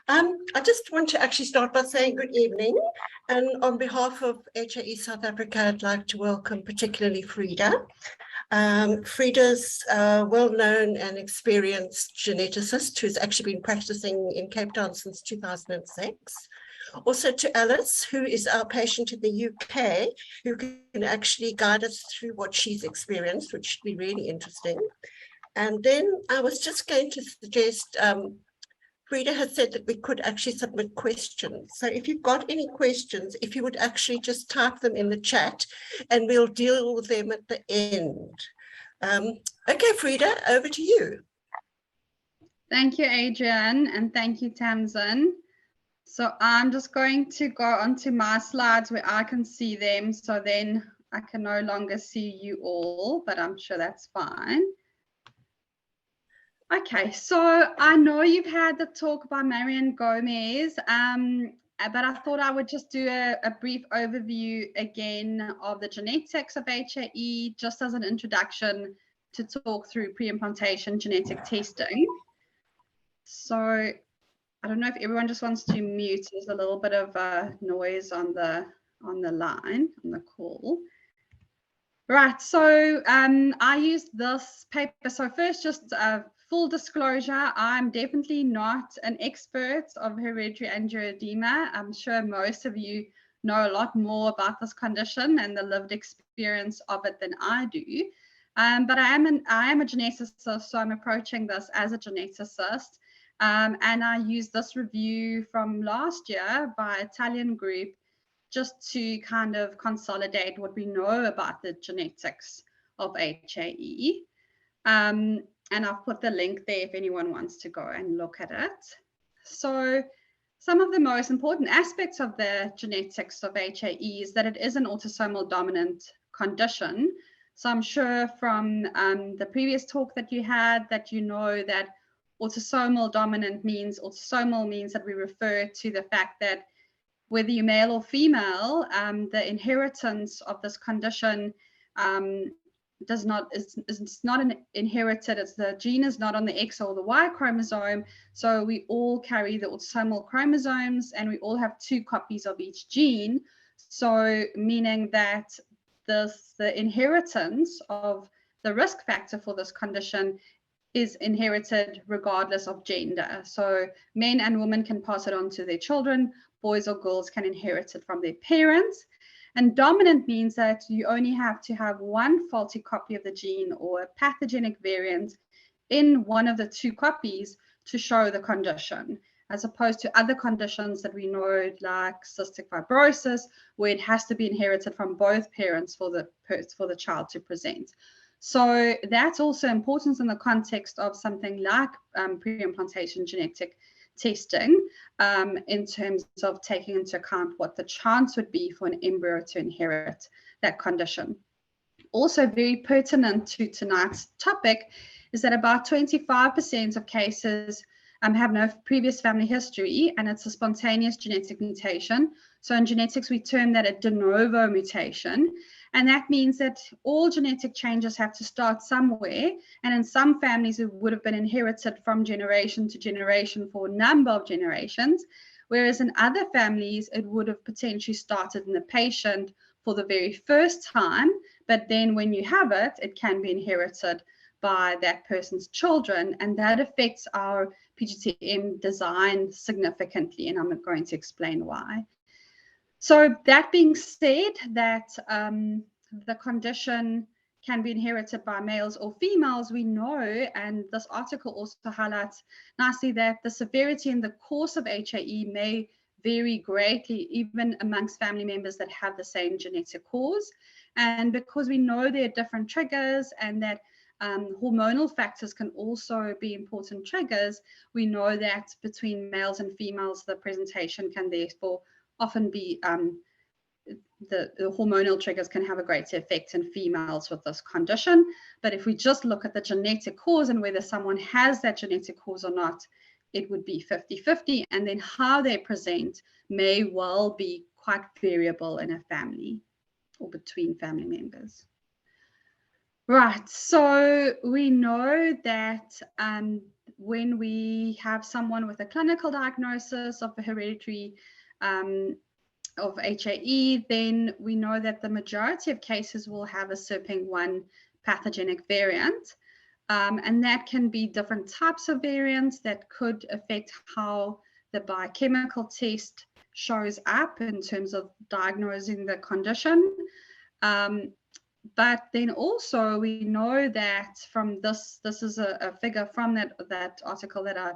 I just want to actually start by saying good evening. And on behalf of HAE South Africa, I'd like to welcome particularly Frida. Frida's a well-known and experienced geneticist who's actually been practicing in Cape Town since 2006. Also to Alice, who is our patient in the UK, who can actually guide us through what she's experienced, which should be really interesting. And then I was just going to suggest, Frida has said that we could actually submit questions. So if you've got any questions, if you would actually just type them in the chat and we'll deal with them at the end. Okay, Frida, over to you. Thank you, Adrian, and thank you, Tamsin. So I'm just going to go onto my slides where I can see them, so then I can no longer see you all, but I'm sure that's fine. Okay, so I know you've had the talk by Marian Gomez, but I thought I would just do a brief overview again of the genetics of HAE, just as an introduction to talk through pre-implantation genetic testing. So I don't know if everyone just wants to mute. There's a little bit of noise on the line, on the call. Right, so I used this paper. So first, just full disclosure, I'm definitely not an expert of hereditary angioedema. I'm sure most of you know a lot more about this condition and the lived experience of it than I do. But I am a geneticist, so I'm approaching this as a geneticist. And I used this review from last year by an Italian group just to kind of consolidate what we know about the genetics of HAE. And I've put the link there if anyone wants to go and look at it. So some of the most important aspects of the genetics of HAE is that it is an autosomal dominant condition. So I'm sure from the previous talk that you had that you know that autosomal dominant means, autosomal means that we refer to the fact that whether you're male or female, the inheritance of this condition is not inherited. It's the gene is not on the X or the Y chromosome. So we all carry the autosomal chromosomes and we all have 2 copies of each gene. So meaning that the inheritance of the risk factor for this condition is inherited regardless of gender. So men and women can pass it on to their children. Boys or girls can inherit it from their parents. And dominant means that you only have to have 1 faulty copy of the gene or a pathogenic variant in one of the 2 copies to show the condition, as opposed to other conditions that we know like cystic fibrosis, where it has to be inherited from both parents for the child to present. So that's also important in the context of something like pre-implantation genetic testing, in terms of taking into account what the chance would be for an embryo to inherit that condition. Also very pertinent to tonight's topic is that about 25% of cases have no previous family history, and it's a spontaneous genetic mutation. So in genetics, we term that a de novo mutation. And that means that all genetic changes have to start somewhere. And in some families, it would have been inherited from generation to generation for a number of generations. Whereas in other families, it would have potentially started in the patient for the very first time. But then when you have it, it can be inherited by that person's children. And that affects our PGTM design significantly. And I'm going to explain why. So that being said, that the condition can be inherited by males or females, we know, and this article also highlights nicely that the severity and the course of HAE may vary greatly, even amongst family members that have the same genetic cause. And because we know there are different triggers and that hormonal factors can also be important triggers, we know that between males and females, the presentation can therefore often be the hormonal triggers can have a greater effect in females with this condition. But if we just look at the genetic cause and whether someone has that genetic cause or not, it would be 50-50. And then how they present may well be quite variable in a family or between family members. Right, so we know that when we have someone with a clinical diagnosis of a hereditary of HAE, then we know that the majority of cases will have a SERPING1 pathogenic variant. And that can be different types of variants that could affect how the biochemical test shows up in terms of diagnosing the condition. But then also we know that from this is a figure from that article that I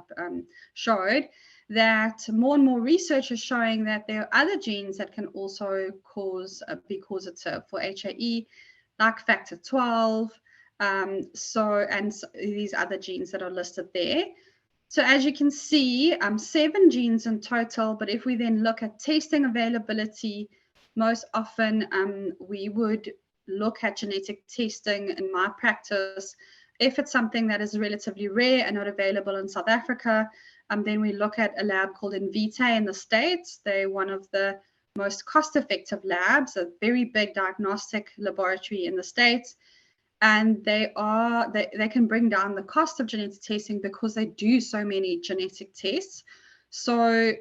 showed, that more and more research is showing that there are other genes that can also be causative for HAE, like factor 12, and these other genes that are listed there. So as you can see, 7 genes in total, but if we then look at testing availability, most often we would look at genetic testing in my practice. If it's something that is relatively rare and not available in South Africa, then we look at a lab called Invitae in the States. They're one of the most cost-effective labs, a very big diagnostic laboratory in the States. And they can bring down the cost of genetic testing because they do so many genetic tests. So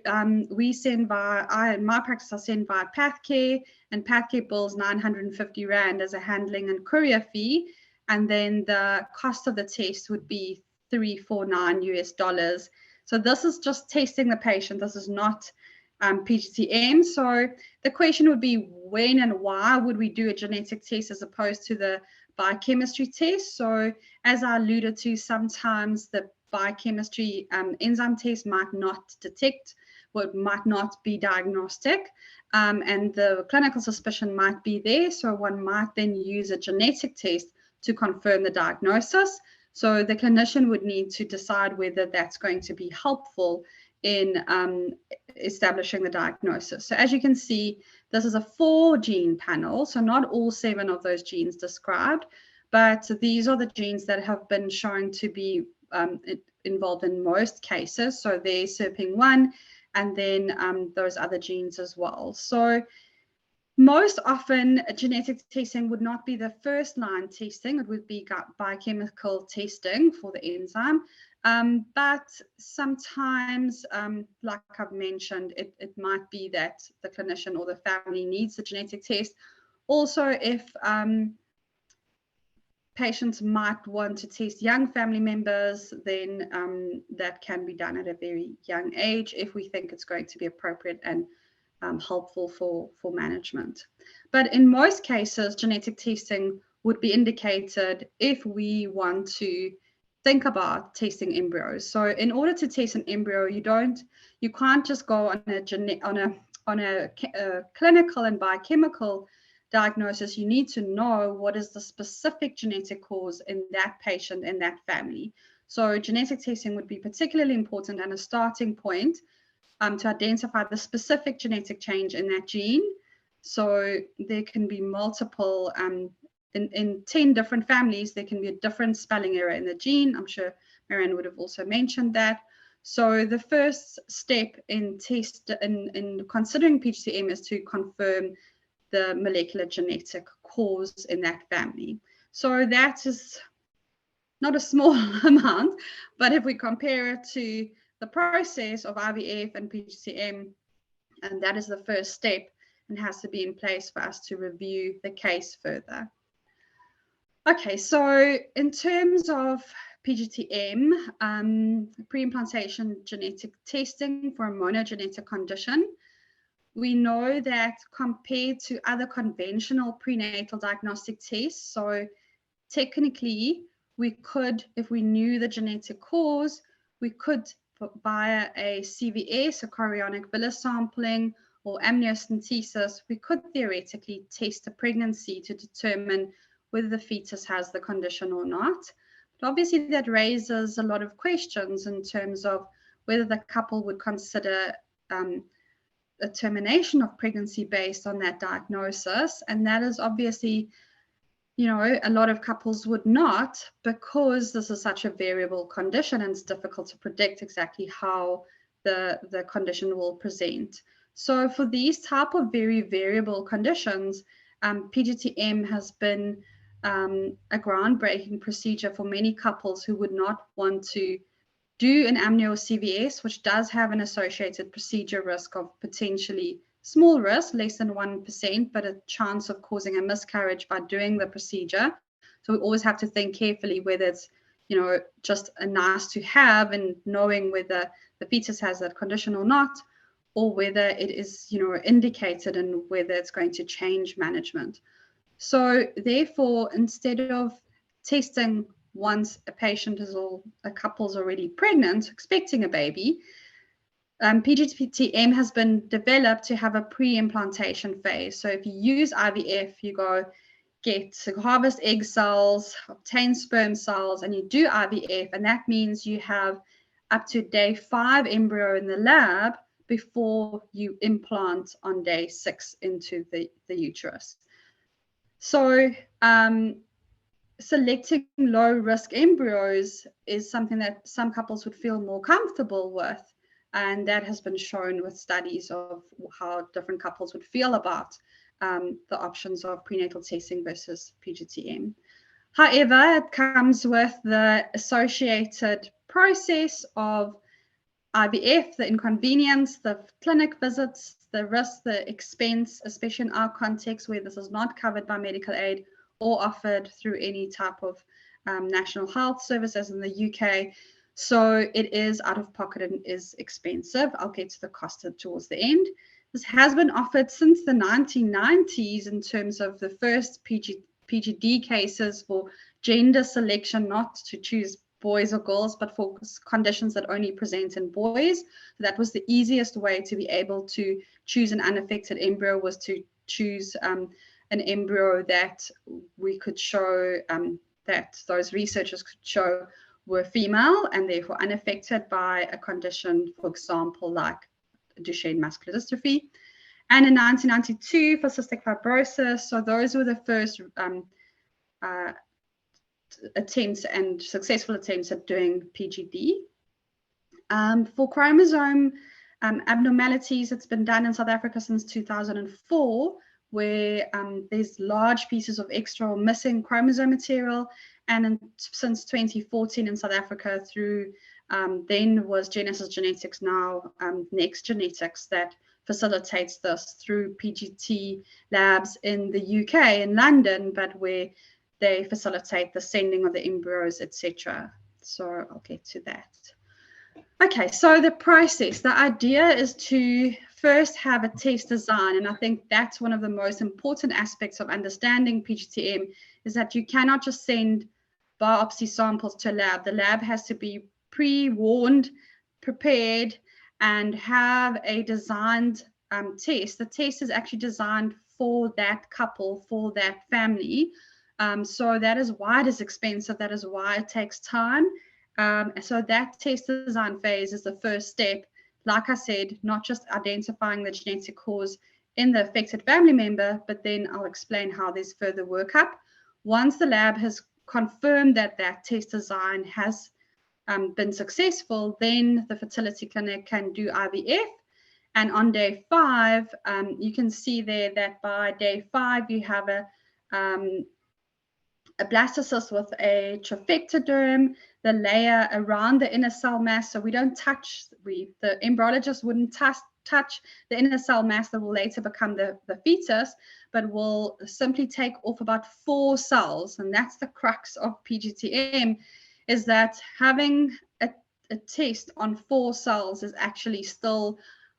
we send in my practice, I send via PathCare, and PathCare bills 950 Rand as a handling and courier fee. And then the cost of the test would be $349 US. So this is just testing the patient. This is not PGT-M. So the question would be, when and why would we do a genetic test as opposed to the biochemistry test? So as I alluded to, sometimes the biochemistry enzyme test might not detect, or might not be diagnostic, and the clinical suspicion might be there. So one might then use a genetic test to confirm the diagnosis. So the clinician would need to decide whether that's going to be helpful in establishing the diagnosis. So as you can see, this is a 4-gene panel, so not all 7 of those genes described, but these are the genes that have been shown to be involved in most cases. So there's SERPING1 and then those other genes as well. So most often genetic testing would not be the first line testing. It would be biochemical testing for the enzyme. But sometimes, like I've mentioned, it might be that the clinician or the family needs the genetic test. Also, if patients might want to test young family members, then that can be done at a very young age if we think it's going to be appropriate and helpful for management. But in most cases, genetic testing would be indicated if we want to think about testing embryos. So in order to test an embryo, you can't just go on a clinical and biochemical diagnosis. You need to know what is the specific genetic cause in that patient and that family. So genetic testing would be particularly important and a starting point to identify the specific genetic change in that gene. So there can be multiple, in 10 different families, there can be a different spelling error in the gene. I'm sure Marianne would have also mentioned that. So the first step in considering PGT-M is to confirm the molecular genetic cause in that family. So that is not a small amount, but if we compare it to the process of IVF and PGT-M, and that is the first step and has to be in place for us to review the case further. Okay, so in terms of PGT-M, pre-implantation genetic testing for a monogenetic condition, we know that compared to other conventional prenatal diagnostic tests, so technically we could, if we knew the genetic cause, we could via a CVS, a chorionic villus sampling, or amniocentesis, we could theoretically test a pregnancy to determine whether the fetus has the condition or not. But obviously that raises a lot of questions in terms of whether the couple would consider a termination of pregnancy based on that diagnosis. And that is obviously, you know, a lot of couples would not, because this is such a variable condition and it's difficult to predict exactly how the condition will present. So for these type of very variable conditions, PGT-M has been a groundbreaking procedure for many couples who would not want to do an amnio CVS, which does have an associated procedure risk of potentially small risk, less than 1%, but a chance of causing a miscarriage by doing the procedure. So we always have to think carefully whether it's, just a nice to have and knowing whether the fetus has that condition or not, or whether it is, indicated and whether it's going to change management. So therefore, instead of testing once a couple's already pregnant, expecting a baby, PGTM has been developed to have a pre-implantation phase. So if you use IVF, you harvest egg cells, obtain sperm cells, and you do IVF, and that means you have up to day 5 embryo in the lab before you implant on day 6 into the uterus. So selecting low-risk embryos is something that some couples would feel more comfortable with, and that has been shown with studies of how different couples would feel about the options of prenatal testing versus PGTM. However, it comes with the associated process of IVF, the inconvenience, the clinic visits, the risk, the expense, especially in our context where this is not covered by medical aid or offered through any type of national health service as in the UK. So it is out of pocket and is expensive. I'll get to the cost towards the end. This has been offered since the 1990s in terms of the first PGD cases for gender selection, not to choose boys or girls, but for conditions that only present in boys. So that was the easiest way to be able to choose an unaffected embryo, was to choose an embryo that we could show, that those researchers could show were female and therefore unaffected by a condition, for example, like Duchenne muscular dystrophy. And in 1992 for cystic fibrosis. So those were the first attempts and successful attempts at doing PGD. For chromosome abnormalities, it's been done in South Africa since 2004, where there's large pieces of extra or missing chromosome material. And since 2014 in South Africa through then was Genesis Genetics, now Next Genetics, that facilitates this through PGT labs in the UK, in London, but where they facilitate the sending of the embryos, etc. So I'll get to that. Okay, so the process, the idea is to first have a test design, and I think that's one of the most important aspects of understanding PGTM, is that you cannot just send biopsy samples to a lab. The lab has to be pre-warned, prepared, and have a designed test. The test is actually designed for that couple, for that family. So that is why it is expensive. That is why it takes time. So that test design phase is the first step. Like I said, not just identifying the genetic cause in the affected family member, but then I'll explain how there's further workup. Once the lab has confirmed that that test design has been successful, then the fertility clinic can do IVF. And on day 5, you can see there that by day 5, you have a blastocyst with a trophectoderm, the layer around the inner cell mass. So we don't touch, the embryologist wouldn't touch the inner cell mass that will later become the fetus, but will simply take off about 4 cells. And that's the crux of PGTM, is that having a test on 4 cells is actually still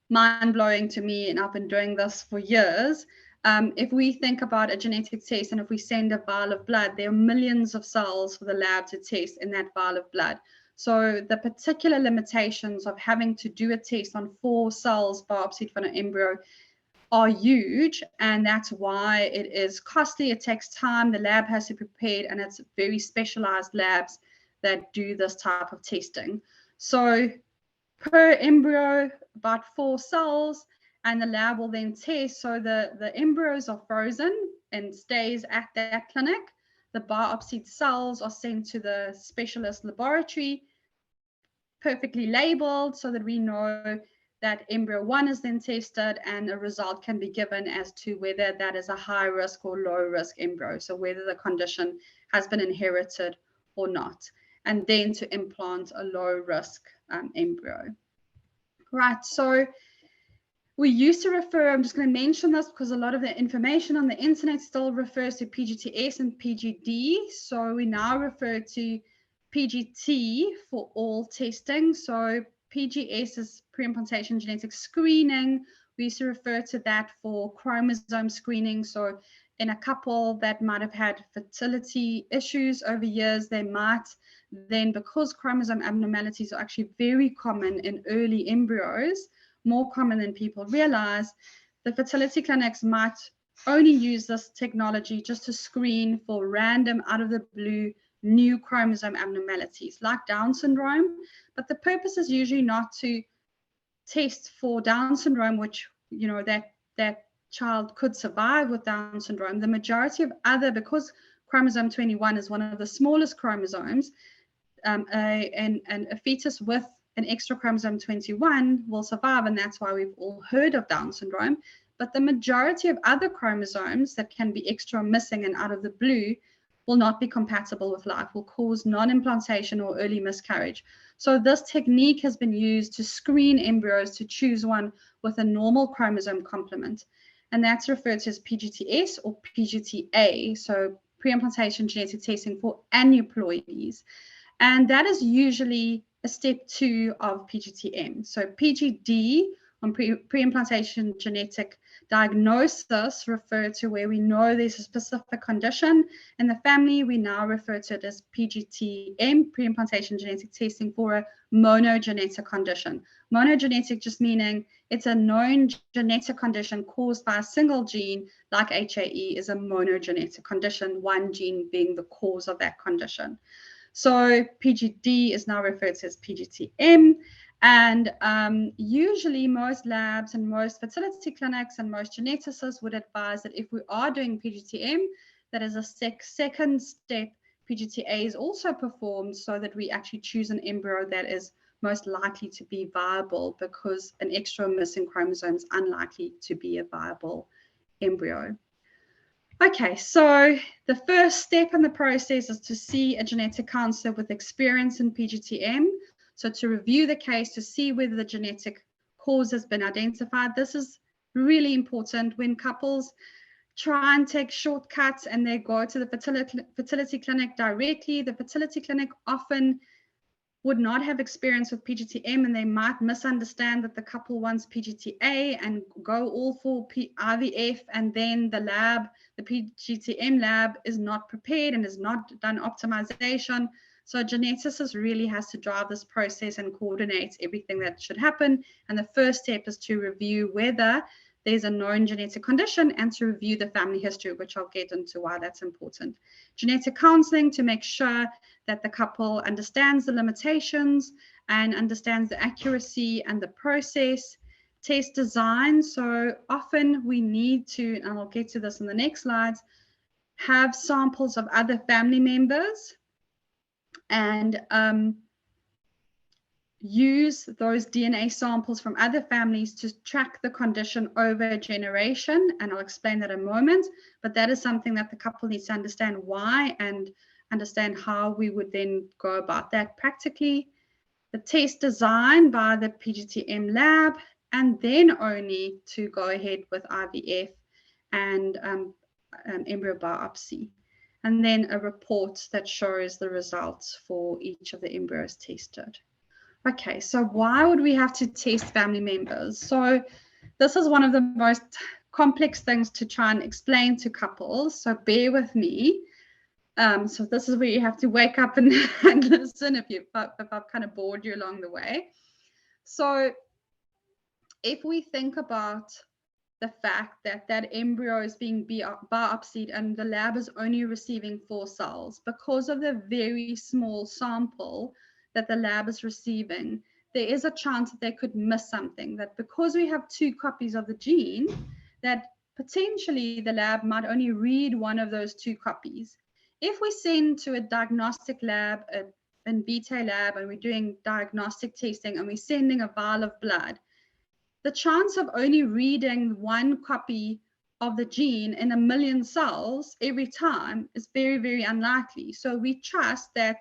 mind-blowing to me, and I've been doing this for years. If we think about a genetic test, and if we send a vial of blood, there are millions of cells for the lab to test in that vial of blood. So the particular limitations of having to do a test on 4 cells biopsied from an embryo are huge, and that's why it is costly. It takes time. The lab has to be prepared, and it's very specialized labs that do this type of testing. So per embryo, about 4 cells, and the lab will then test. So the embryos are frozen and stays at that clinic. The biopsied cells are sent to the specialist laboratory, perfectly labeled, so that we know that embryo 1 is then tested, and a result can be given as to whether that is a high risk or low risk embryo, so whether the condition has been inherited or not. and then to implant a low risk embryo. Right, so we used to refer, I'm just going to mention this because a lot of the information on the internet still refers to PGTS and PGD. So we now refer to PGT for all testing. So PGS is pre-implantation genetic screening. We used to refer to that for chromosome screening. So in a couple that might have had fertility issues over years, they might then, because chromosome abnormalities are actually very common in early embryos, more common than people realize, the fertility clinics might only use this technology just to screen for random, out of the blue, new chromosome abnormalities like Down syndrome. But the purpose is usually not to test for Down syndrome, which, you know, that child could survive with Down syndrome. The majority of other, because chromosome 21 is one of the smallest chromosomes, a fetus with an extra chromosome 21 will survive, and that's why we've all heard of Down syndrome. But the majority of other chromosomes that can be extra missing and out of the blue will not be compatible with life, will cause non-implantation or early miscarriage. So this technique has been used to screen embryos to choose one with a normal chromosome complement, and that's referred to as PGTS or PGTA, so pre-implantation genetic testing for aneuploidies. And that is usually a step 2 of PGTM. So PGD on pre-implantation genetic diagnosis refer to where we know there's a specific condition in the family. We now refer to it as PGTM, pre-implantation genetic testing for a monogenetic condition. Monogenetic just meaning it's a known genetic condition caused by a single gene, like HAE is a monogenetic condition, one gene being the cause of that condition. So PGD is now referred to as PGTM, and usually most labs and most fertility clinics and most geneticists would advise that if we are doing PGTM, that is a second step, PGTA is also performed so that we actually choose an embryo that is most likely to be viable, because an extra missing chromosome is unlikely to be a viable embryo. Okay, so the first step in the process is to see a genetic counselor with experience in PGTM. So to review the case to see whether the genetic cause has been identified. This is really important when couples try and take shortcuts and they go to the fertility clinic directly. The fertility clinic often would not have experience with PGTM, and they might misunderstand that the couple wants PGTA and go all for IVF, and then the lab, the PGTM lab, is not prepared and has not done optimization. So a geneticist really has to drive this process and coordinate everything that should happen. And the first step is to review whether there's a known genetic condition and to review the family history, which I'll get into why that's important. Genetic counseling to make sure that the couple understands the limitations and understands the accuracy and the process. Test design. So often we need to, and I'll get to this in the next slides, have samples of other family members and use those DNA samples from other families to track the condition over a generation, and I'll explain that in a moment, but that is something that the couple needs to understand why and understand how we would then go about that practically. The test design by the PGTM lab, and then only to go ahead with IVF and embryo biopsy, and then a report that shows the results for each of the embryos tested. Okay, so why would we have to test family members? So this is one of the most complex things to try and explain to couples, so bear with me. So this is where you have to wake up and listen if I've kind of bored you along the way. So if we think about the fact that that embryo is being biopsied and the lab is only receiving 4 cells, because of the very small sample that the lab is receiving, there is a chance that they could miss something, that because we have 2 copies of the gene, that potentially the lab might only read one of those 2 copies. If we send to a diagnostic lab, an beta lab, and we're doing diagnostic testing and we're sending a vial of blood, the chance of only reading 1 copy of the gene in 1 million cells every time is very, very unlikely. So we trust that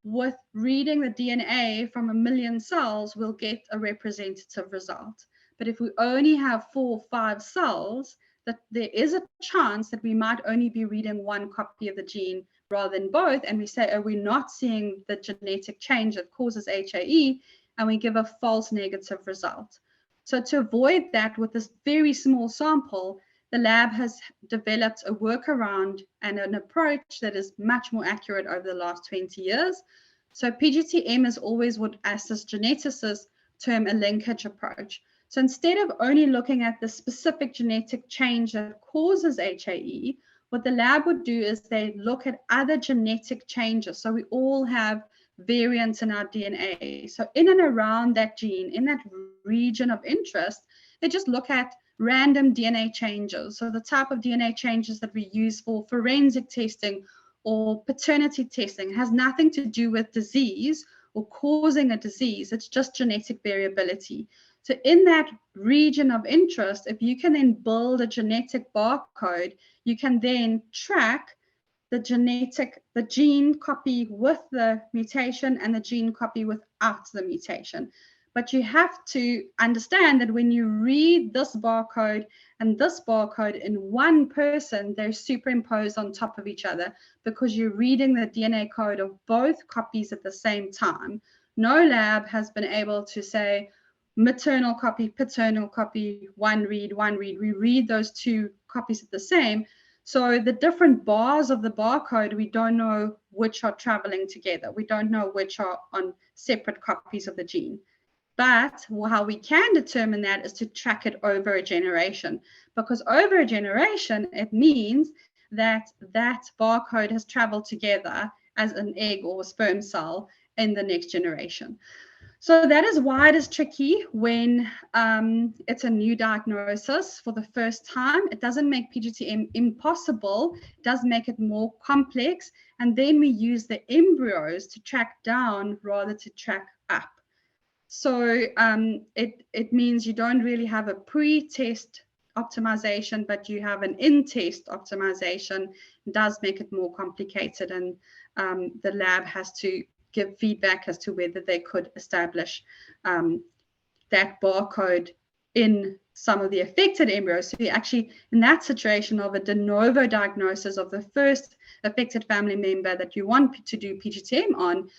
with reading the DNA from 1 million cells, we'll get a representative result. But if we only have 4 or 5 cells, that there is a chance that we might only be reading one copy of the gene rather than both, and we say, oh, we're not seeing the genetic change that causes HAE, and we give a false negative result. So to avoid that with this very small sample, the lab has developed a workaround and an approach that is much more accurate over the last 20 years. So PGTM is always what us as geneticists term a linkage approach. So instead of only looking at the specific genetic change that causes HAE, what the lab would do is they look at other genetic changes. So we all have variants in our DNA. So in and around that gene, in that region of interest, they just look at random DNA changes. So the type of DNA changes that we use for forensic testing or paternity testing has nothing to do with disease or causing a disease. It's just genetic variability. So in that region of interest, if you can then build a genetic barcode, you can then track the gene copy with the mutation and the gene copy without the mutation. But you have to understand that when you read this barcode and this barcode in one person, they're superimposed on top of each other because you're reading the DNA code of both copies at the same time. No lab has been able to say maternal copy, paternal copy, one read, one read. We read those two copies at the same. So the different bars of the barcode, we don't know which are traveling together. We don't know which are on separate copies of the gene. But how we can determine that is to track it over a generation, because over a generation, it means that that barcode has traveled together as an egg or a sperm cell in the next generation. So that is why it is tricky when it's a new diagnosis for the first time. It doesn't make PGTM impossible, it does make it more complex. And then we use the embryos to track down rather to track up. So it means you don't really have a pre-test optimization, but you have an in-test optimization. It does make it more complicated, and the lab has to give feedback as to whether they could establish that barcode in some of the affected embryos. So you actually, in that situation of a de novo diagnosis of the first affected family member that you want to do PGTM on,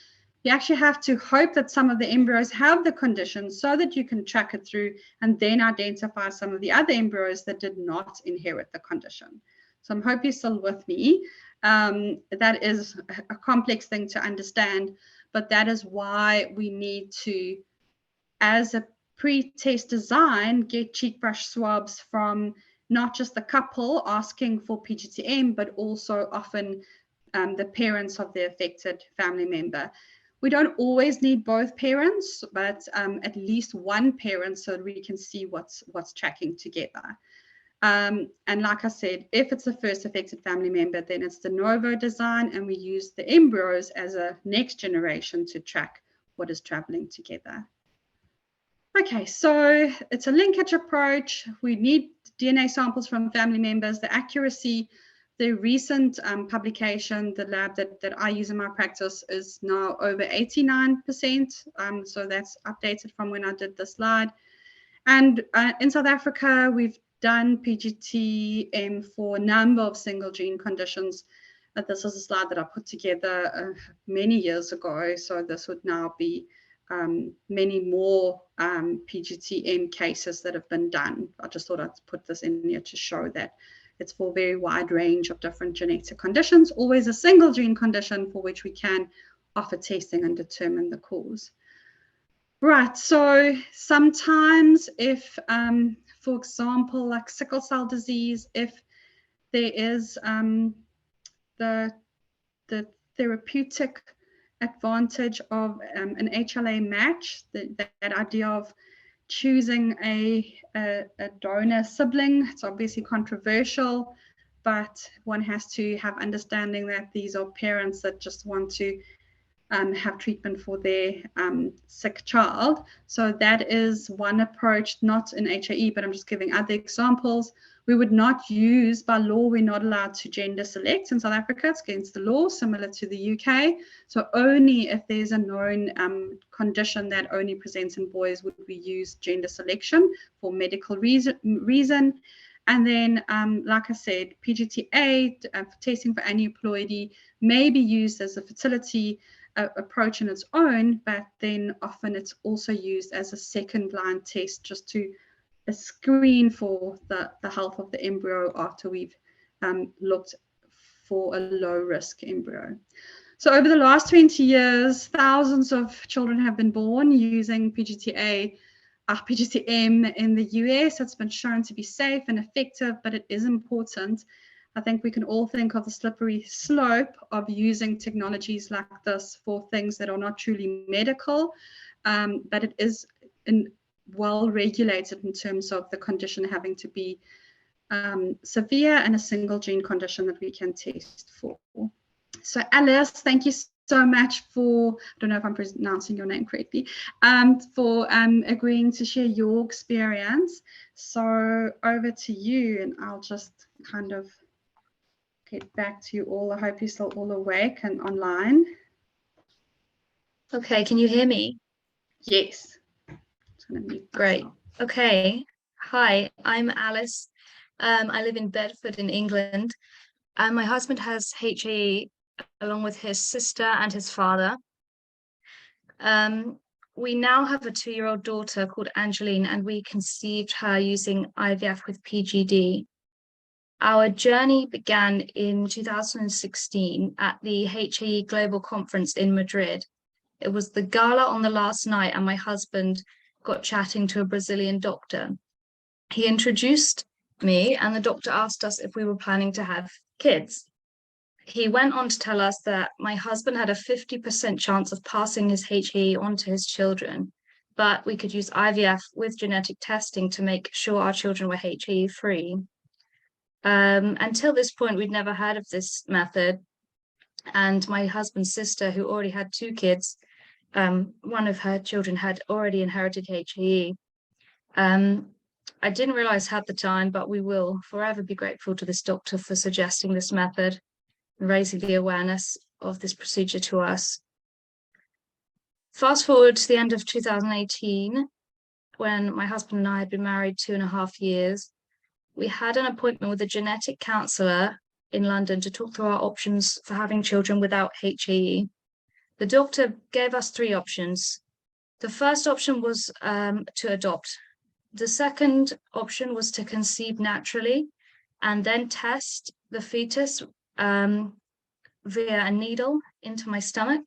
you actually have to hope that some of the embryos have the condition so that you can track it through and then identify some of the other embryos that did not inherit the condition. So I hope you're still with me. That is a complex thing to understand, but that is why we need to, as a pre-test design, get cheek brush swabs from not just the couple asking for PGTM, but also often the parents of the affected family member. We don't always need both parents, but at least one parent so that we can see what's tracking together. And like I said, if it's the first affected family member, then it's de novo design, and we use the embryos as a next generation to track what is traveling together. Okay, so it's a linkage approach. We need DNA samples from family members. The accuracy, the recent publication, the lab that I use in my practice is now over 89%. So that's updated from when I did the slide. And in South Africa, we've done PGTM for a number of single gene conditions. This is a slide that I put together many years ago. So this would now be many more PGTM cases that have been done. I just thought I'd put this in here to show that it's for a very wide range of different genetic conditions, always a single gene condition for which we can offer testing and determine the cause. Right, so sometimes if, for example, like sickle cell disease, if there is the therapeutic advantage of an HLA match, that idea of choosing a donor sibling, it's obviously controversial, but one has to have understanding that these are parents that just want to have treatment for their sick child. So that is one approach, not in HAE, but I'm just giving other examples We would not use, by law, we're not allowed to gender select in South Africa. It's against the law, similar to the UK. So only if there's a known condition that only presents in boys would we use gender selection for medical reason. And then, like I said, PGT-A for testing for aneuploidy may be used as a fertility approach on its own, but then often it's also used as a second line test just to screen for the health of the embryo after we've looked for a low risk embryo. So over the last 20 years, thousands of children have been born using PGT-M in the US. It's been shown to be safe and effective, but it is important. I think we can all think of the slippery slope of using technologies like this for things that are not truly medical, but it is well regulated in terms of the condition having to be severe and a single gene condition that we can test for. So Alice, thank you so much for, I don't know if I'm pronouncing your name correctly, for agreeing to share your experience. So over to you, and I'll just kind of get back to you all. I hope you're still all awake and online. Okay, can you hear me? Yes. Great. Okay. Hi, I'm Alice. I live in Bedford in England. My husband has HAE along with his sister and his father. We now have a 2-year-old daughter called Angeline, and we conceived her using IVF with PGD. Our journey began in 2016 at the HAE Global Conference in Madrid. It was the gala on the last night, and my husband got chatting to a Brazilian doctor. He introduced me, and the doctor asked us if we were planning to have kids. He went on to tell us that my husband had a 50% chance of passing his HAE on to his children, but we could use IVF with genetic testing to make sure our children were HAE free. Until this point, we'd never heard of this method. And my husband's sister, who already had 2 kids, one of her children had already inherited HAE. I didn't realize at the time, but we will forever be grateful to this doctor for suggesting this method and raising the awareness of this procedure to us. Fast forward to the end of 2018, when my husband and I had been married 2.5 years, we had an appointment with a genetic counsellor in London to talk through our options for having children without HAE. The doctor gave us 3 options. The first option was to adopt. The second option was to conceive naturally and then test the fetus via a needle into my stomach.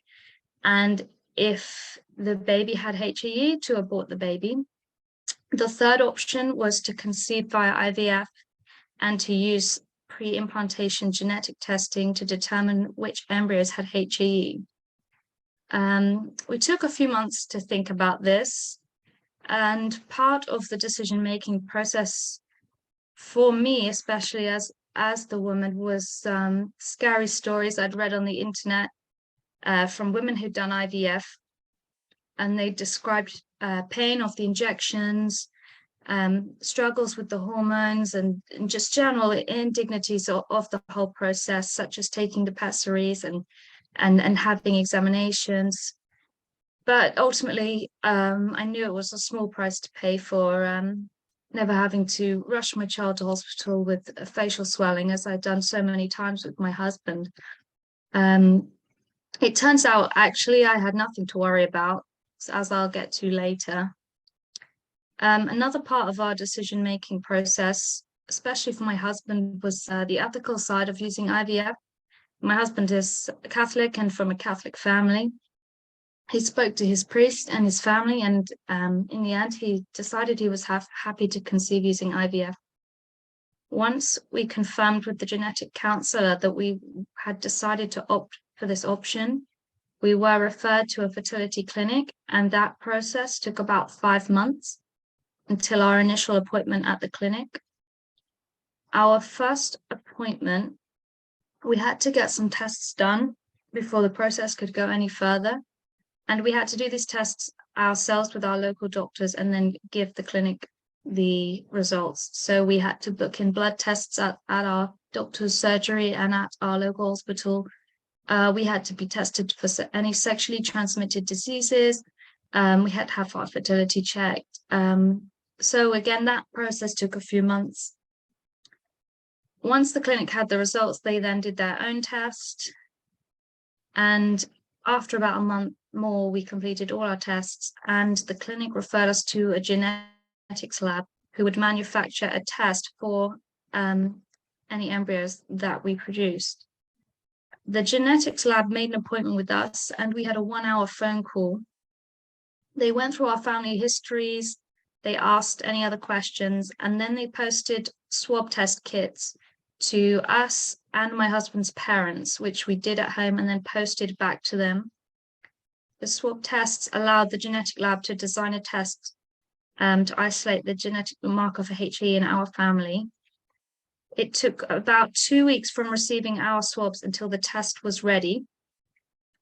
And if the baby had HAE, to abort the baby. The third option was to conceive via IVF and to use pre-implantation genetic testing to determine which embryos had HAE. We took a few months to think about this, and part of the decision-making process for me, especially as the woman, was scary stories I'd read on the internet from women who'd done IVF, and they described pain of the injections, struggles with the hormones, and just general indignities of the whole process, such as taking the pessaries and having examinations. But ultimately, I knew it was a small price to pay for never having to rush my child to hospital with a facial swelling, as I'd done so many times with my husband. It turns out, actually, I had nothing to worry about, as I'll get to later. Another part of our decision-making process, especially for my husband, was the ethical side of using IVF. My husband is Catholic and from a Catholic family. He spoke to his priest and his family, and in the end, he decided he was happy to conceive using IVF. Once we confirmed with the genetic counsellor that we had decided to opt for this option, we were referred to a fertility clinic, and that process took about 5 months until our initial appointment at the clinic. Our first appointment, we had to get some tests done before the process could go any further. And we had to do these tests ourselves with our local doctors and then give the clinic the results. So we had to book in blood tests at our doctor's surgery and at our local hospital. We had to be tested for any sexually transmitted diseases. We had to have our fertility checked. So again, that process took a few months. Once the clinic had the results, they then did their own test. And after about a month more, we completed all our tests, and the clinic referred us to a genetics lab who would manufacture a test for any embryos that we produced. The genetics lab made an appointment with us, and we had a 1-hour phone call. They went through our family histories, they asked any other questions, and then they posted swab test kits to us and my husband's parents, which we did at home and then posted back to them. The swab tests allowed the genetic lab to design a test to isolate the genetic marker for HAE in our family. It took about 2 weeks from receiving our swabs until the test was ready.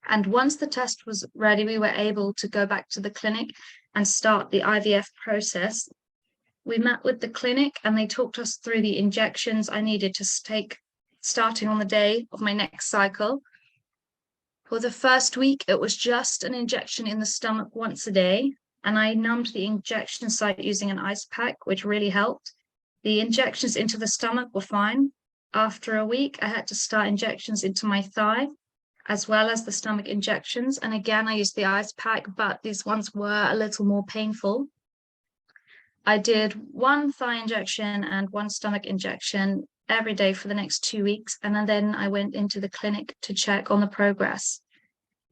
And once the test was ready, we were able to go back to the clinic and start the IVF process. We met with the clinic and they talked us through the injections I needed to take starting on the day of my next cycle. For the first week, it was just an injection in the stomach once a day, and I numbed the injection site using an ice pack, which really helped. The injections into the stomach were fine. After a week, I had to start injections into my thigh, as well as the stomach injections. And again, I used the ice pack, but these ones were a little more painful. I did 1 thigh injection and 1 stomach injection every day for the next 2 weeks. And then I went into the clinic to check on the progress.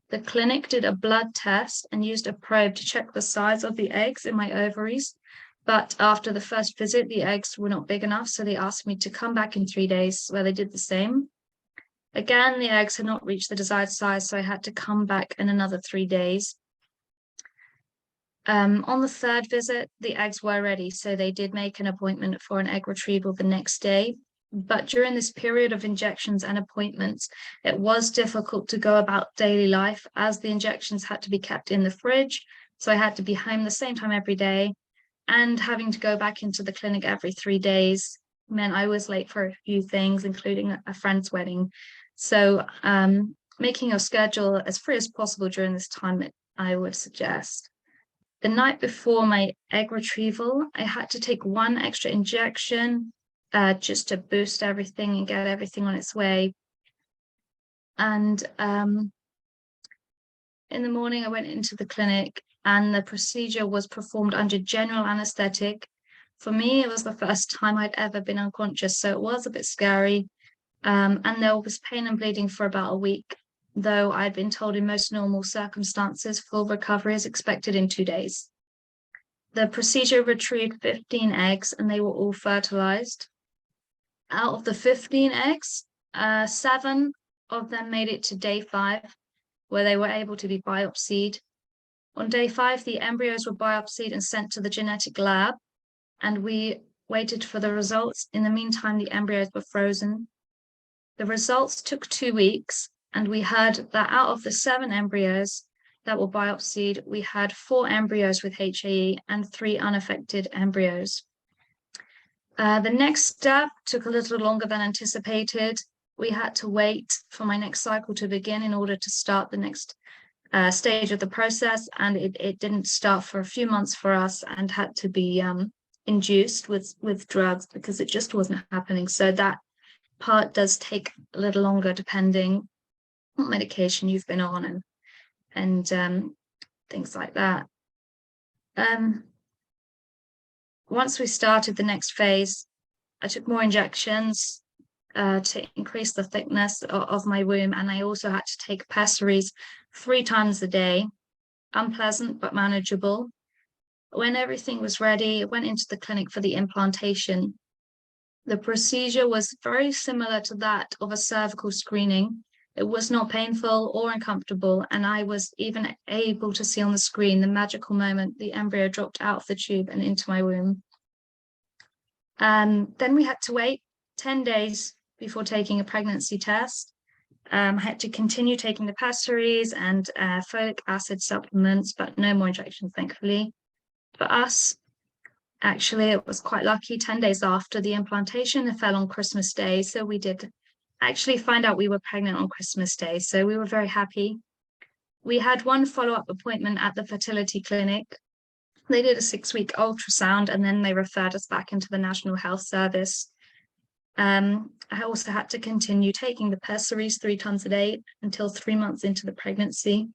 The clinic did a blood test and used a probe to check the size of the eggs in my ovaries. But after the first visit, the eggs were not big enough. So they asked me to come back in 3 days, where they did the same. Again, the eggs had not reached the desired size, so I had to come back in another 3 days. On the 3rd visit, the eggs were ready, so they did make an appointment for an egg retrieval the next day. But during this period of injections and appointments, it was difficult to go about daily life, as the injections had to be kept in the fridge. So I had to be home the same time every day, and having to go back into the clinic every 3 days meant I was late for a few things, including a friend's wedding. So making your schedule as free as possible during this time, I would suggest. The night before my egg retrieval, I had to take 1 extra injection just to boost everything and get everything on its way. And in the morning, I went into the clinic and the procedure was performed under general anesthetic. For me, it was the first time I'd ever been unconscious, so it was a bit scary. And there was pain and bleeding for about a week, though I'd been told in most normal circumstances, full recovery is expected in 2 days. The procedure retrieved 15 eggs and they were all fertilized. Out of the 15 eggs, 7 of them made it to day 5, where they were able to be biopsied. On day 5, the embryos were biopsied and sent to the genetic lab, and we waited for the results. In the meantime, the embryos were frozen. The results took 2 weeks, and we heard that out of the 7 embryos that were biopsied, we had 4 embryos with HAE and 3 unaffected embryos. The next step took a little longer than anticipated. We had to wait for my next cycle to begin in order to start the next stage of the process, and it didn't start for a few months for us and had to be induced with drugs because it just wasn't happening. So that part does take a little longer depending what medication you've been on and things like that. Once we started the next phase, I took more injections to increase the thickness of my womb, and I also had to take pessaries 3 times a day. Unpleasant but manageable. When everything was ready, I went into the clinic for the implantation. The procedure was very similar to that of a cervical screening. It was not painful or uncomfortable, and I was even able to see on the screen the magical moment the embryo dropped out of the tube and into my womb. Then we had to wait 10 days before taking a pregnancy test. I had to continue taking the pessaries and folic acid supplements, but no more injections, thankfully. For us, Actually, it was quite lucky. 10 days after the implantation, it fell on Christmas Day. So we did actually find out we were pregnant on Christmas Day. So we were very happy. We had one follow-up appointment at the fertility clinic. They did a 6-week ultrasound and then they referred us back into the National Health Service. I also had to continue taking the pessaries 3 times a day until 3 months into the pregnancy.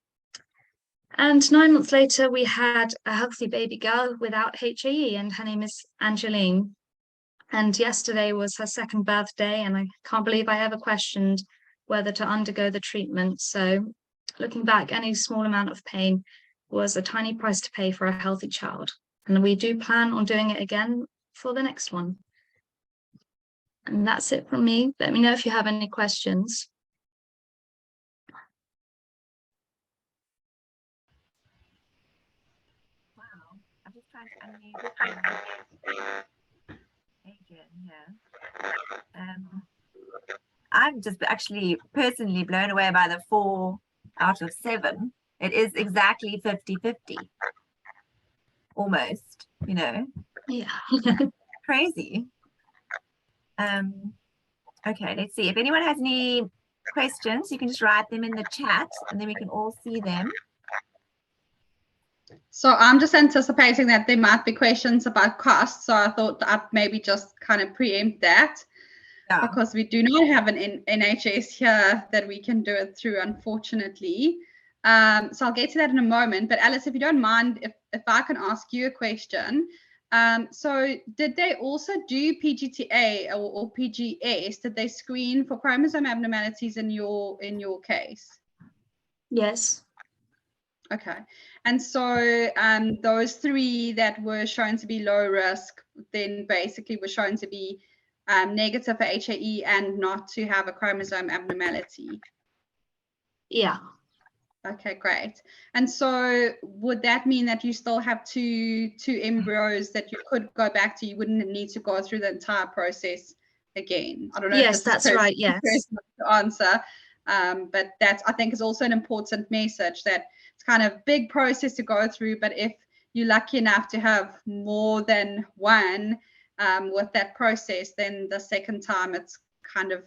And 9 months later, we had a healthy baby girl without HAE, and her name is Angeline. And yesterday was her 2nd birthday, and I can't believe I ever questioned whether to undergo the treatment. So looking back, any small amount of pain was a tiny price to pay for a healthy child. And we do plan on doing it again for the next one. And that's it from me. Let me know if you have any questions. Wow, I'm just trying to unmute Adrian here. I'm just actually personally blown away by the 4 out of 7. It is exactly 50-50. Almost, you know. Yeah. Crazy. Okay, let's see. If anyone has any questions, you can just write them in the chat and then we can all see them. So I'm just anticipating that there might be questions about costs. So I thought I'd maybe just kind of preempt that. Yeah. Because we do not have an NHS here that we can do it through, unfortunately. So I'll get to that in a moment. But Alice, if you don't mind, if I can ask you a question. So did they also do PGTA or PGS? Did they screen for chromosome abnormalities in your case? Yes. Okay. And so those 3 that were shown to be low risk then basically were shown to be negative for HAE and not to have a chromosome abnormality. Yeah. Okay, great. And so would that mean that you still have two embryos that you could go back to? You wouldn't need to go through the entire process again? I don't know. Yes, that's right. Yes. To answer. But that I think is also an important message, that it's kind of a big process to go through, but if you're lucky enough to have more than one with that process, then the second time it's kind of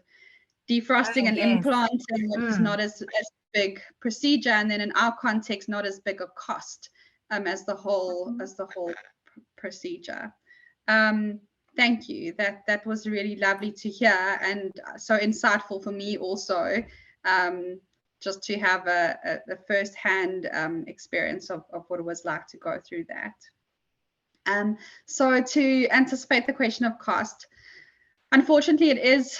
defrosting and implanting, which is not as big procedure, and then in our context not as big a cost as the whole procedure. Thank you. That was really lovely to hear, and so insightful for me also, just to have a first-hand experience of what it was like to go through that. So to anticipate the question of cost, unfortunately, it is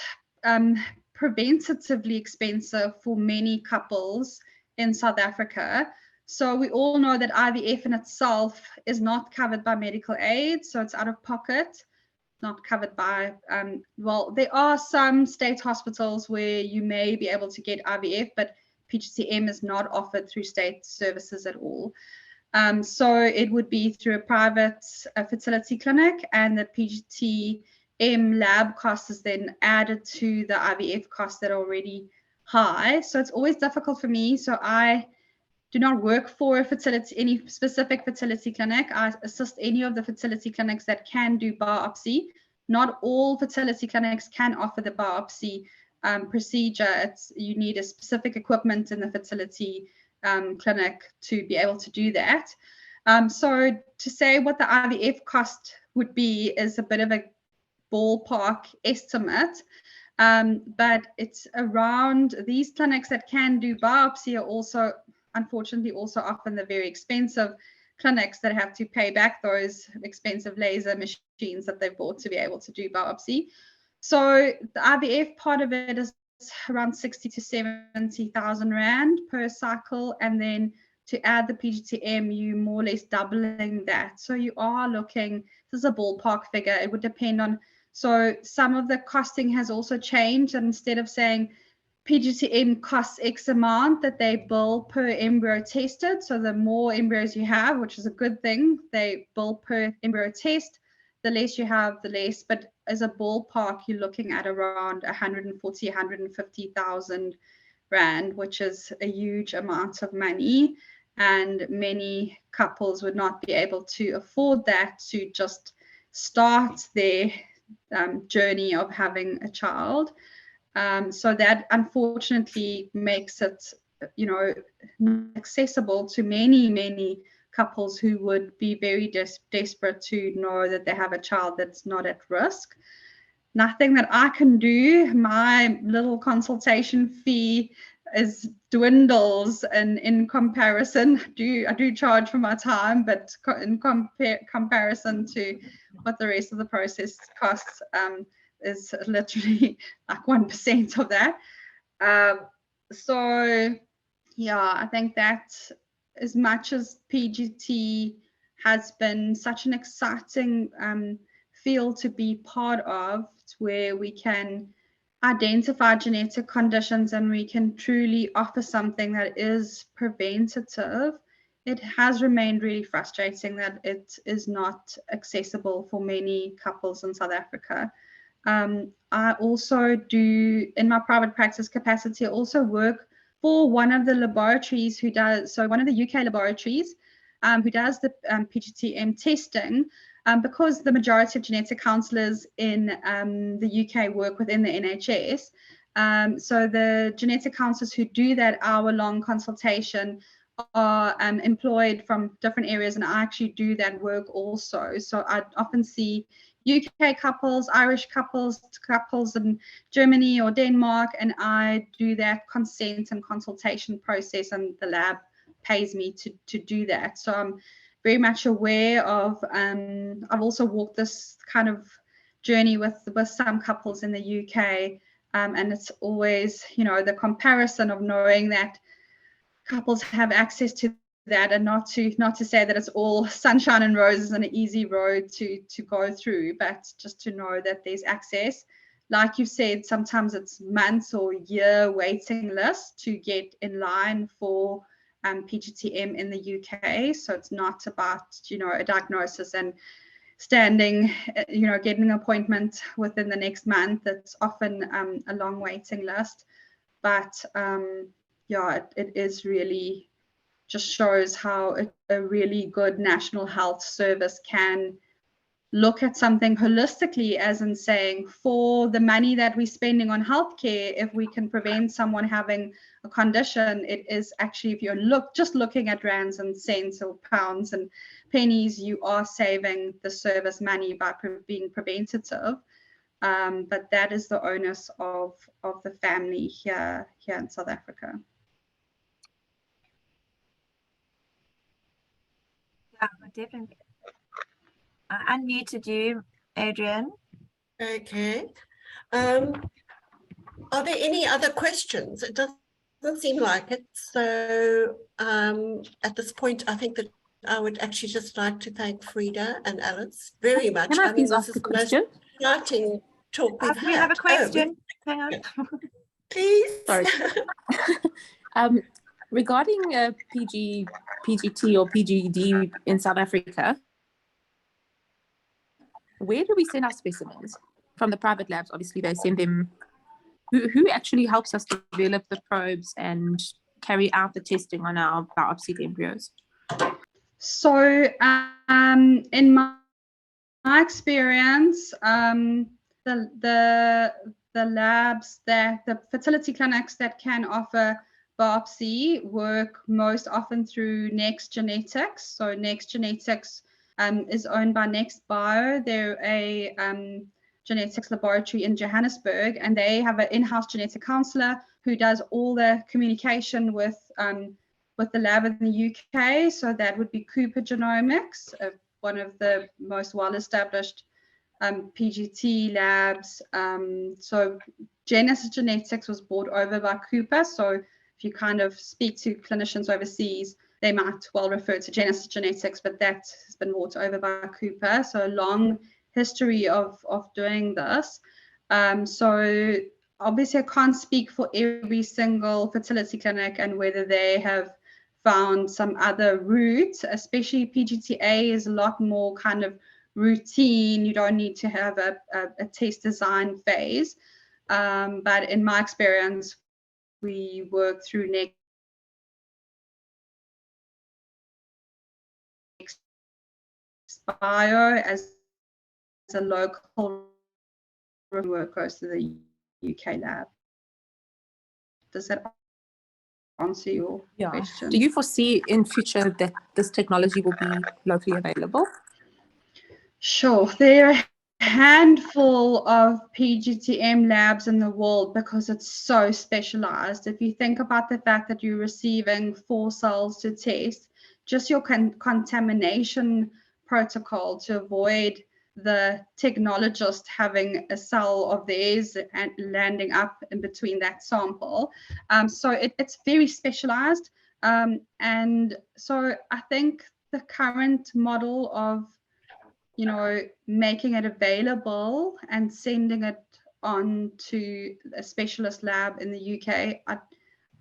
preventatively expensive for many couples in South Africa. So we all know that IVF in itself is not covered by medical aid, so it's out of pocket, not covered by, well, there are some state hospitals where you may be able to get IVF, but PGTM is not offered through state services at all. So it would be through a private fertility clinic, and the PGTM lab cost is then added to the IVF costs that are already high. So it's always difficult for me. So I do not work for any specific fertility clinic. I assist any of the fertility clinics that can do biopsy. Not all fertility clinics can offer the biopsy procedure. You need a specific equipment in the fertility clinic to be able to do that. So to say what the IVF cost would be is a bit of a ballpark estimate, but it's around, these clinics that can do biopsy are also, unfortunately, also often the very expensive clinics that have to pay back those expensive laser machines that they've bought to be able to do biopsy. So the IVF part of it is around 60 to 70,000 Rand per cycle, and then to add the PGTM, you more or less doubling that. So you are looking, this is a ballpark figure, it would depend on, so some of the costing has also changed, and instead of saying PGTM costs X amount, that they bill per embryo tested. So the more embryos you have, which is a good thing, they bill per embryo test. The less you have, the less. But as a ballpark, you're looking at around 140, 150,000 Rand, which is a huge amount of money. And many couples would not be able to afford that, to just start their journey of having a child. So that unfortunately makes it, not accessible to many couples who would be very desperate to know that they have a child that's not at risk. Nothing that I can do. My little consultation fee dwindles, and in comparison, I do charge for my time, but in comparison to what the rest of the process costs, is literally like 1% of that. So yeah, I think that as much as PGT has been such an exciting field to be part of, where we can identify genetic conditions and we can truly offer something that is preventative, it has remained really frustrating that it is not accessible for many couples in South Africa. I also do, in my private practice capacity, also work for one of the laboratories who does, so one of the UK laboratories who does the PGT-M testing, because the majority of genetic counsellors in the UK work within the NHS. So the genetic counsellors who do that hour-long consultation are employed from different areas, and I actually do that work also. So I often see UK couples, Irish couples, couples in Germany or Denmark, and I do that consent and consultation process, and the lab pays me to do that. So I'm very much aware of, I've also walked this kind of journey with some couples in the UK, and it's always, the comparison of knowing that couples have access to that, and not to say that it's all sunshine and roses and an easy road to go through, but just to know that there's access. Like you said, sometimes it's months or year waiting list to get in line for PGT-M in the UK. So it's not about, a diagnosis and standing, getting an appointment within the next month. It's often a long waiting list. But yeah, it is really just shows how a really good national health service can look at something holistically, as in saying, for the money that we're spending on healthcare, if we can prevent someone having a condition, it is actually, if you're just looking at rands and cents or pounds and pennies, you are saving the service money by being preventative. But that is the onus of the family here in South Africa. Yeah, definitely. I unmuted you, Adrian. Okay. Are there any other questions? It doesn't seem like it. So at this point, I think that I would actually just like to thank Frida and Alice very much. Can I please this ask is a the most question? exciting talk we've Do we have a had. question? Hang on. Please. Sorry. Regarding PGT or PGD in South Africa, where do we send our specimens? From the private labs, obviously they send them. Who actually helps us develop the probes and carry out the testing on our biopsied embryos? So in my experience, the labs, the fertility clinics that can offer biopsy work most often through Next Genetics. So Next Genetics is owned by Next Bio. They're a genetics laboratory in Johannesburg, and they have an in-house genetic counselor who does all the communication with the lab in the UK. So that would be Cooper Genomics, one of the most well-established PGT labs. So Genesis Genetics was bought over by Cooper. So if you kind of speak to clinicians overseas, they might well refer to Genesis Genetics, but that has been bought over by Cooper. So a long history of doing this. So obviously I can't speak for every single fertility clinic and whether they have found some other route, especially PGTA is a lot more kind of routine. You don't need to have a test design phase. But in my experience, we work through Next Bio as a local work goes to the UK lab. Does that answer your question? Do you foresee in future that this technology will be locally available? Sure. There are a handful of PGTM labs in the world because it's so specialized. If you think about the fact that you're receiving 4 cells to test, just your contamination protocol to avoid the technologist having a cell of theirs and landing up in between that sample. So it's very specialized. And so I think the current model of, you know, making it available and sending it on to a specialist lab in the UK, I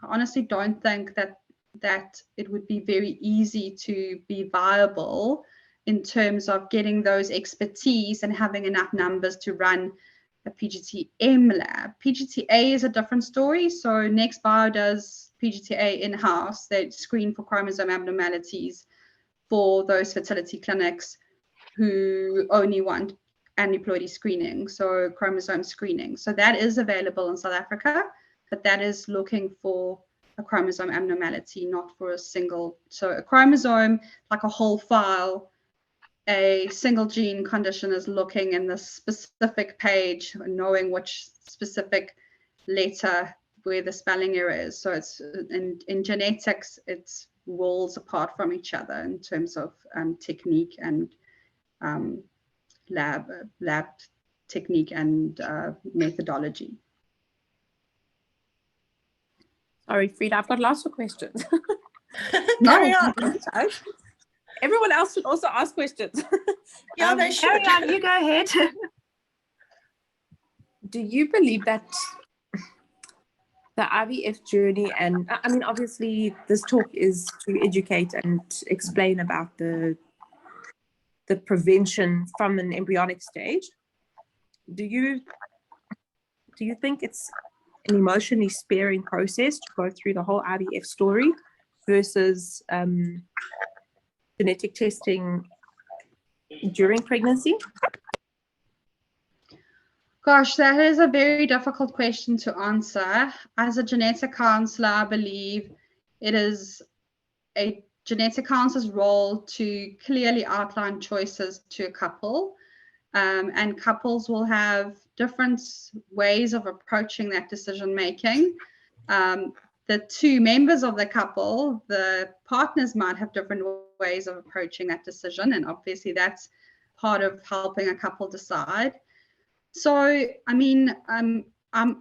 honestly don't think that it would be very easy to be viable in terms of getting those expertise and having enough numbers to run a PGTM lab. PGTA is a different story. So NextBio does PGTA in-house. They screen for chromosome abnormalities for those fertility clinics who only want aneuploidy screening, so chromosome screening. So that is available in South Africa, but that is looking for a chromosome abnormality, not for a single. So a chromosome, like a whole file, a single gene condition is looking in the specific page, knowing which specific letter where the spelling error is. So it's in genetics, it's worlds apart from each other in terms of technique and lab technique and methodology. Sorry, Frida, I've got lots of questions. Carry on. Everyone else should also ask questions. Yeah, they should. Carry on, you go ahead. Do you believe that the IVF journey, and I mean, obviously this talk is to educate and explain about the prevention from an embryonic stage. Do you think it's an emotionally sparing process to go through the whole IVF story versus genetic testing during pregnancy? Gosh, that is a very difficult question to answer. As a genetic counselor, I believe it is a genetic counselor's role to clearly outline choices to a couple. And couples will have different ways of approaching that decision making. The 2 members of the couple, the partners might have different ways of approaching that decision. And obviously that's part of helping a couple decide. So, I mean, I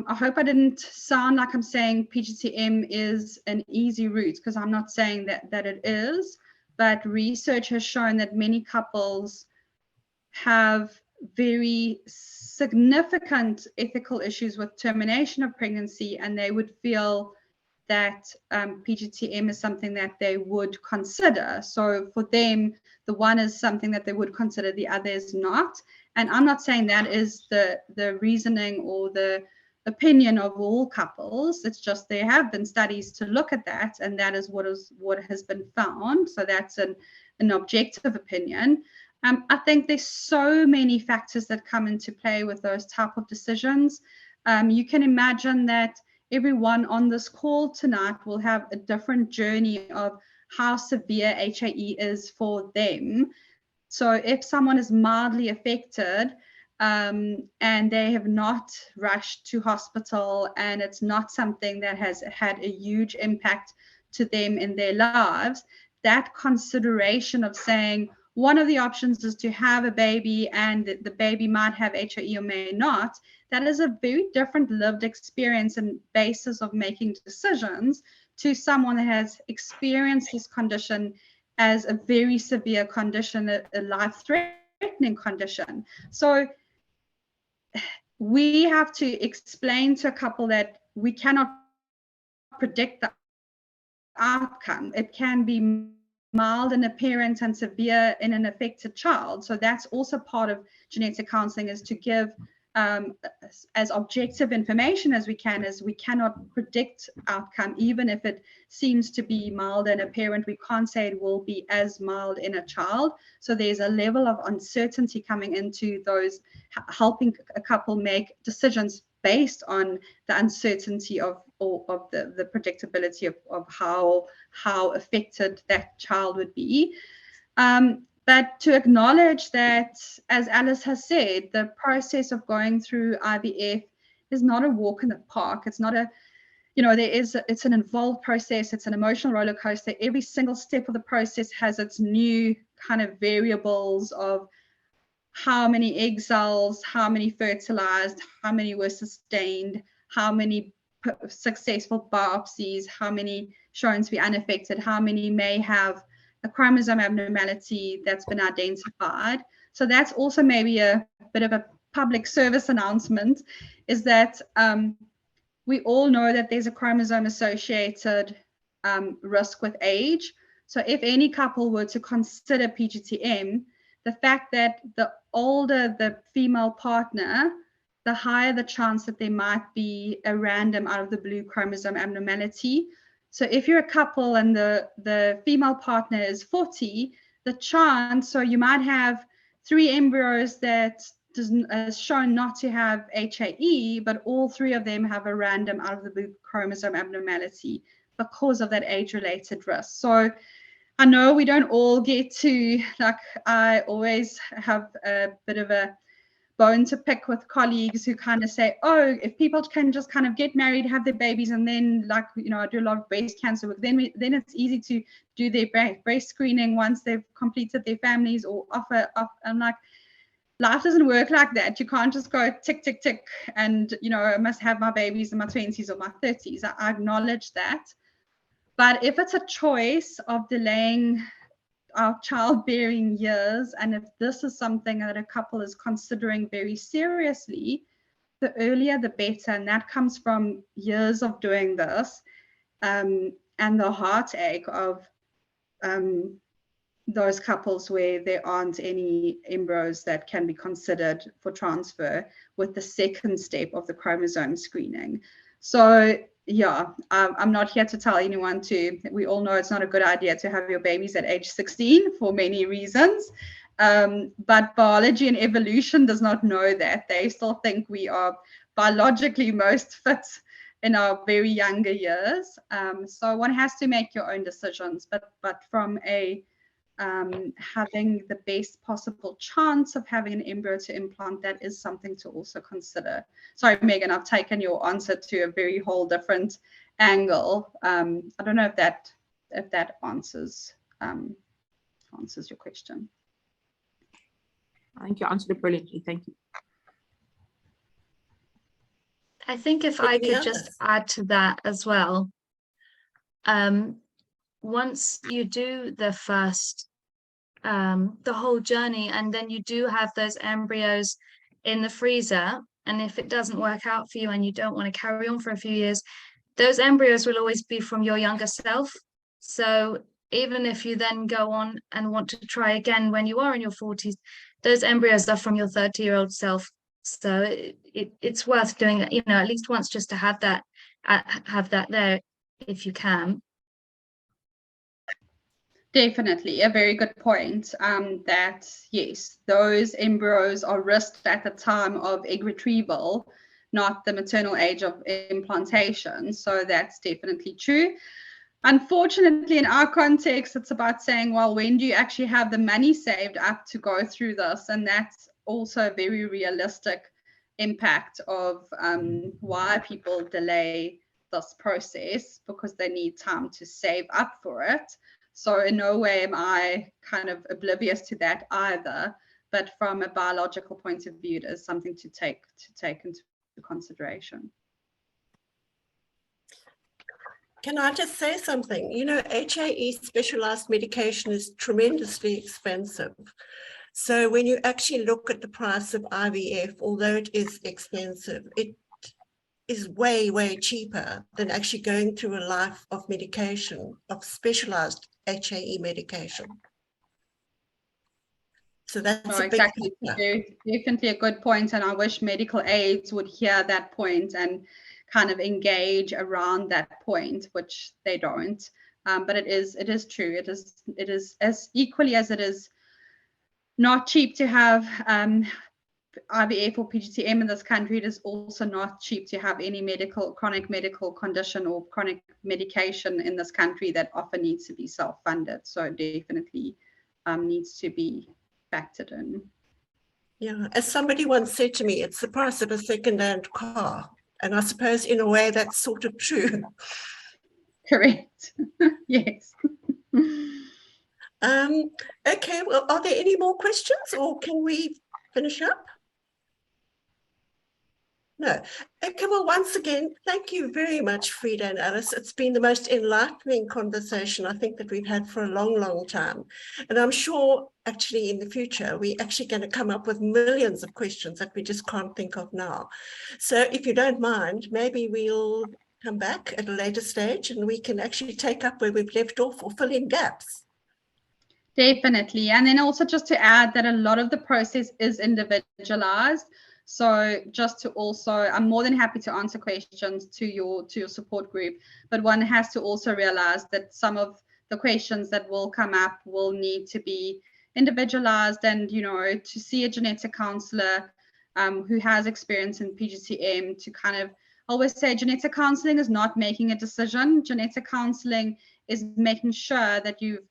hope I didn't sound like I'm saying PGTM is an easy route, because I'm not saying that it is, but research has shown that many couples have very significant ethical issues with termination of pregnancy, and they would feel that PGTM is something that they would consider. So for them, the one is something that they would consider, the other is not. And I'm not saying that is the reasoning or the opinion of all couples. It's just there have been studies to look at that, and that is what has been found. So that's an objective opinion. I think there's so many factors that come into play with those type of decisions. You can imagine that everyone on this call tonight will have a different journey of how severe HAE is for them. So if someone is mildly affected and they have not rushed to hospital, and it's not something that has had a huge impact to them in their lives, that consideration of saying one of the options is to have a baby and the baby might have HAE or may not, that is a very different lived experience and basis of making decisions to someone that has experienced this condition as a very severe condition, a life-threatening condition. So we have to explain to a couple that we cannot predict the outcome. It can be mild in appearance and severe in an affected child. So that's also part of genetic counseling, is to give as objective information as we can, as we cannot predict outcome. Even if it seems to be mild in a parent, we can't say it will be as mild in a child. So there's a level of uncertainty coming into those, helping a couple make decisions based on the uncertainty of the predictability of how affected that child would be. But to acknowledge that, as Alice has said, the process of going through IVF is not a walk in the park. It's not a, it's an involved process. It's an emotional roller coaster. Every single step of the process has its new kind of variables of how many egg cells, how many fertilized, how many were sustained, how many successful biopsies, how many shown to be unaffected, how many may have a chromosome abnormality that's been identified. So that's also maybe a bit of a public service announcement, is that we all know that there's a chromosome associated risk with age. So if any couple were to consider PGTM, the fact that the older the female partner, the higher the chance that there might be a random out of the blue chromosome abnormality. So if you're a couple and the female partner is 40, the chance, so you might have 3 embryos that is shown not to have HAE, but all 3 of them have a random out of the blue chromosome abnormality because of that age-related risk. So I know we don't all get to, like, I always have a bit of a bone to pick with colleagues who kind of say, oh, if people can just kind of get married, have their babies, and then, like, I do a lot of breast cancer work, then it's easy to do their breast screening once they've completed their families or offer. I'm like, life doesn't work like that. You can't just go tick, tick, tick, and, I must have my babies in my 20s or my 30s. I acknowledge that. But if it's a choice of delaying our childbearing years, and if this is something that a couple is considering very seriously, the earlier the better. And that comes from years of doing this, and the heartache of those couples where there aren't any embryos that can be considered for transfer with the second step of the chromosome screening. So yeah, I'm not here to tell anyone we all know it's not a good idea to have your babies at age 16 for many reasons. But biology and evolution does not know that. They still think we are biologically most fit in our very younger years. So one has to make your own decisions, but from a having the best possible chance of having an embryo to implant, that is something to also consider. Sorry, Megan, I've taken your answer to a very whole different angle. I don't know if that answers your question. I think you answered it brilliantly. Thank you. I think if I could just add to that as well. Once you do the first, the whole journey, and then you do have those embryos in the freezer, and if it doesn't work out for you and you don't want to carry on for a few years, those embryos will always be from your younger self. So even if you then go on and want to try again when you are in your 40s, those embryos are from your 30-year-old self. So it's worth doing it, at least once, just to have that there if you can. Definitely a very good point. That yes, those embryos are risked at the time of egg retrieval, not the maternal age of implantation. So that's definitely true. Unfortunately, in our context, it's about saying, well, when do you actually have the money saved up to go through this? And that's also a very realistic impact of why people delay this process, because they need time to save up for it. So in no way am I kind of oblivious to that either. But from a biological point of view, it is something to take into consideration. Can I just say something? HAE specialized medication is tremendously expensive. So when you actually look at the price of IVF, although it is expensive, it is way, way cheaper than actually going through a life of medication, of specialized HAE medication. So that's No, a big exactly. factor. Definitely a good point, and I wish medical aids would hear that point and kind of engage around that point, which they don't. But it is true. It is as equally as it is not cheap to have IVF or PGTM in this country. It is also not cheap to have any chronic medical condition or chronic medication in this country that often needs to be self-funded. So definitely needs to be factored in. Yeah, as somebody once said to me, it's the price of a second-hand car. And I suppose in a way that's sort of true. Correct. Yes. Okay, well, are there any more questions or can we finish up? No. Okay, well, once again, thank you very much, Frida and Alice. It's been the most enlightening conversation I think that we've had for a long, long time. And I'm sure actually in the future, we're actually going to come up with millions of questions that we just can't think of now. So if you don't mind, maybe we'll come back at a later stage and we can actually take up where we've left off or fill in gaps. Definitely. And then also just to add that a lot of the process is individualized. So just to also, I'm more than happy to answer questions to your support group, but one has to also realize that some of the questions that will come up will need to be individualized, and, you know, to see a genetic counselor who has experience in PGTM to kind of always say genetic counseling is not making a decision. Genetic counseling is making sure that you've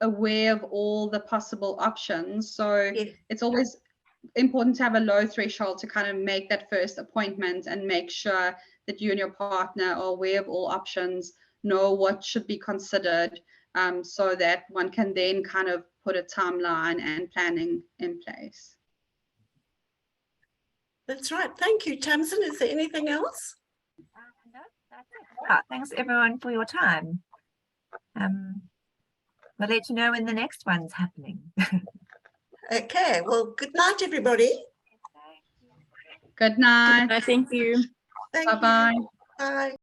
aware of all the possible options. So Yeah. it's always important to have a low threshold to kind of make that first appointment and make sure that you and your partner are aware of all options, know what should be considered, so that one can then kind of put a timeline and planning in place. That's right. Thank you, Tamsin. Is there anything else? No, that's it. Yeah, thanks everyone for your time. We'll let you know when the next one's happening. Okay, well, good night, everybody. Good night. Thank you. Thank Bye-bye. you. Bye.